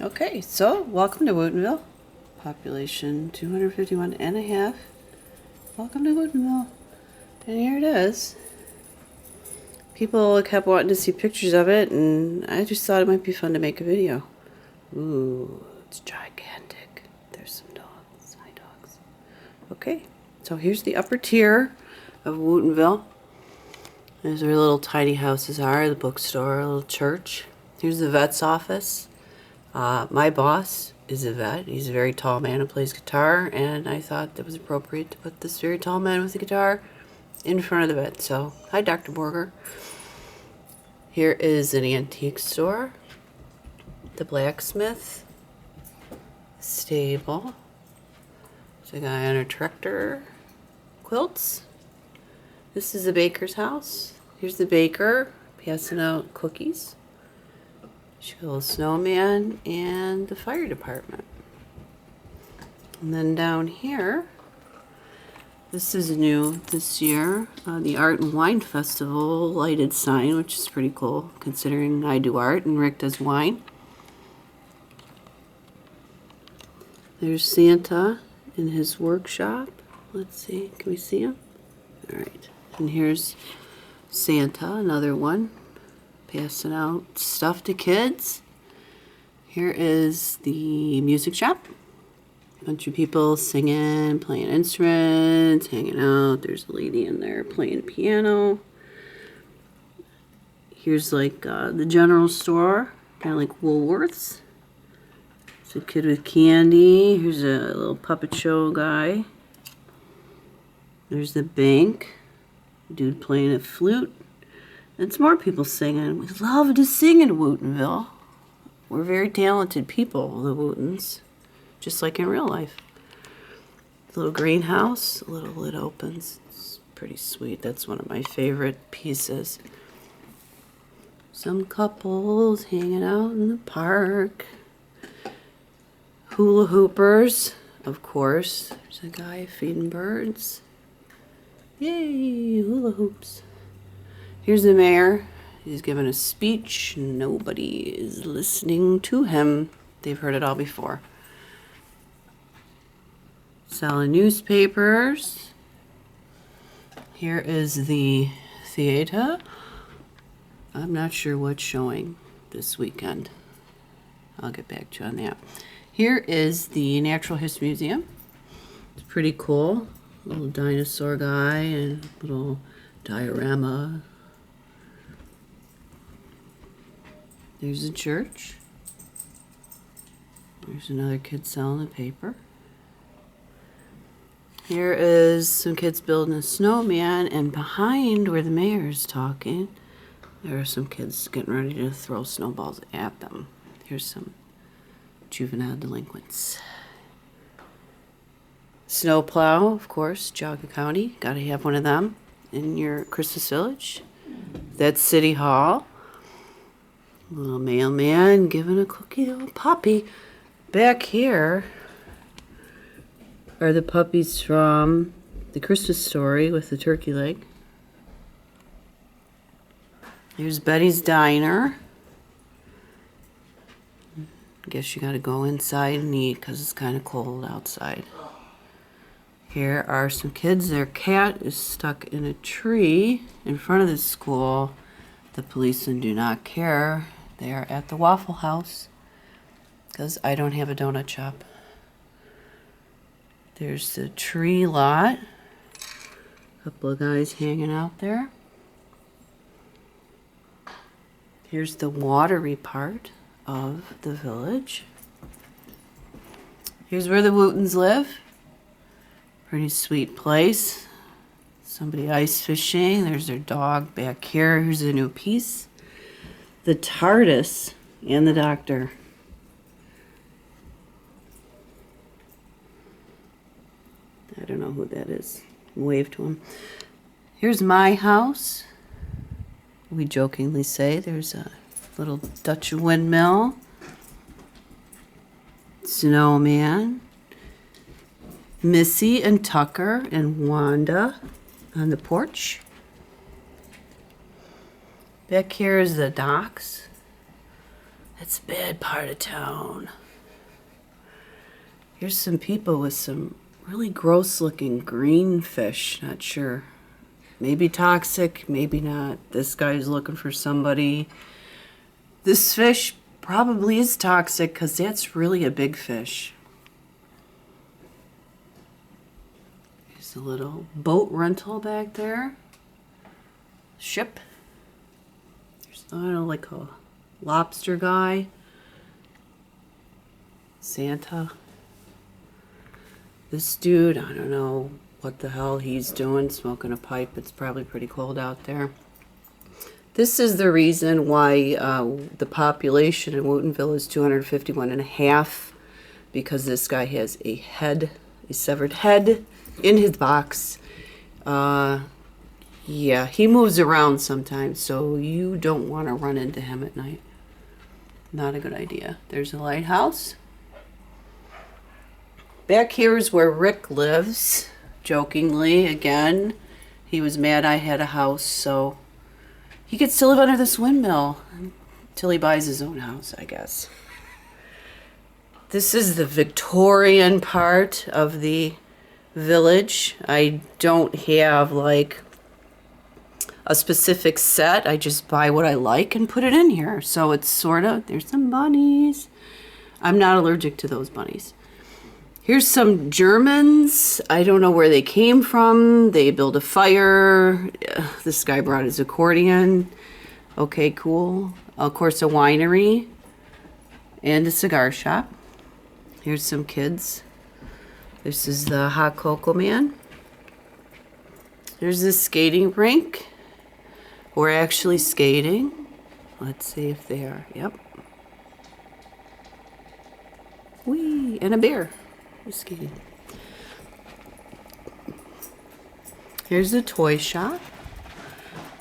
Okay, so welcome to Wootenville. Population 251 and a half. Welcome to Wootenville. And here it is. People kept wanting to see pictures of it, and I just thought it might be fun to make a video. Ooh, it's gigantic. There's some dogs. Hi, dogs. Okay, so here's the upper tier of Wootenville. There's where little tiny houses are, the bookstore, a little church. Here's the vet's office. My boss is a vet. He's a very tall man who plays guitar, and I thought it was appropriate to put this very tall man with a guitar in front of the vet. So, hi, Dr. Borger. Here is an antique store, the blacksmith, stable. There's a guy on a tractor, quilts. This is a baker's house. Here's the baker passing out cookies. Little snowman and the fire department. And then down here, this is new this year, the Art and Wine Festival lighted sign, which is pretty cool considering I do art and Rick does wine. There's Santa in his workshop. Let's see, can we see him? All right, and here's Santa, another one. Passing out stuff to kids. Here is the music shop. A bunch of people singing, playing instruments, hanging out. There's a lady in there playing piano. Here's like the general store, kind of like Woolworths. It's a kid with candy. Here's a little puppet show guy. There's the bank. Dude playing a flute. It's more people singing. We love to sing in Wootenville. We're very talented people, the Wootens, just like in real life. Little greenhouse, a little lid opens. It's pretty sweet. That's one of my favorite pieces. Some couples hanging out in the park. Hula hoopers, of course. There's a guy feeding birds. Yay, hula hoops. Here's the mayor. He's giving a speech. Nobody is listening to him. They've heard it all before. Selling newspapers. Here is the theater. I'm not sure what's showing this weekend. I'll get back to you on that. Here is the Natural History Museum. It's pretty cool. Little dinosaur guy and little diorama. There's a church. There's another kid selling a paper. Here is some kids building a snowman, and behind where the mayor is talking, there are some kids getting ready to throw snowballs at them. Here's some juvenile delinquents. Snowplow, of course, Geauga County. Gotta have one of them in your Christmas Village. That's City Hall. Little mailman giving a cookie to a puppy. Back here are the puppies from the Christmas Story with the turkey leg. Here's Betty's Diner. Guess you gotta go inside and eat because it's kind of cold outside. Here are some kids. Their cat is stuck in a tree in front of the school. The policemen do not care. They are at the Waffle House because I don't have a donut shop. There's the tree lot. A couple of guys hanging out there. Here's the watery part of the village. Here's where the Wootens live. Pretty sweet place. Somebody ice fishing. There's their dog back here. Here's a new piece. The TARDIS and the doctor. I don't know who that is. Wave to him. Here's my house. We jokingly say there's a little Dutch windmill. Snowman. Missy and Tucker and Wanda on the porch. Back here is the docks. That's a bad part of town. Here's some people with some really gross looking green fish. Not sure. Maybe toxic, maybe not. This guy's looking for somebody. This fish probably is toxic because that's really a big fish. There's a little boat rental back there. Ship. There's, I don't know, like a lobster guy. Santa. This dude, I don't know what the hell he's doing, smoking a pipe. It's probably pretty cold out there. This is the reason why the population in Wootenville is 251 and a half, because this guy has a head, a severed head in his box. Yeah, he moves around sometimes, so you don't want to run into him at night. Not a good idea. There's a lighthouse. Back here is where Rick lives, jokingly, again. He was mad I had a house, so he gets to live under this windmill until he buys his own house, I guess. This is the Victorian part of the village. I don't have, like, a specific set. I just buy what I like and put it in here. So it's sort of, there's some bunnies. I'm not allergic to those bunnies. Here's some Germans. I don't know where they came from. They build a fire. This guy brought his accordion. Okay, cool. Of course, a winery and a cigar shop. Here's some kids. This is the hot cocoa man. There's this skating rink. We're actually skating. Let's see if they are. Yep. Whee! And a bear. Skating. Here's the toy shop.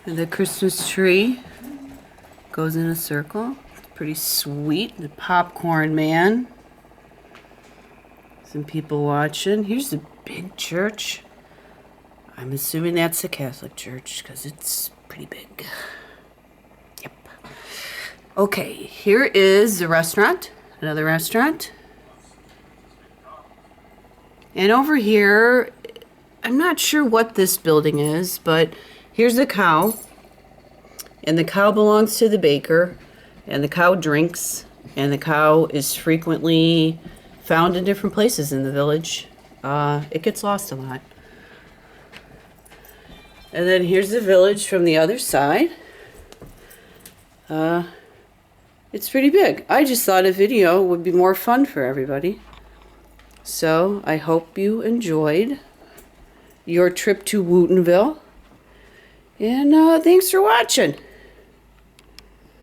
And the Christmas tree goes in a circle. It's pretty sweet. The popcorn man. Some people watching. Here's the big church. I'm assuming that's the Catholic church because it's pretty big. Yep. Okay, here is the restaurant. Another restaurant. And over here, I'm not sure what this building is, but here's the cow. And the cow belongs to the baker. And the cow drinks. And the cow is frequently found in different places in the village. It gets lost a lot. And then here's the village from the other side. It's pretty big. I just thought a video would be more fun for everybody. So, I hope you enjoyed your trip to Wootenville. And thanks for watching.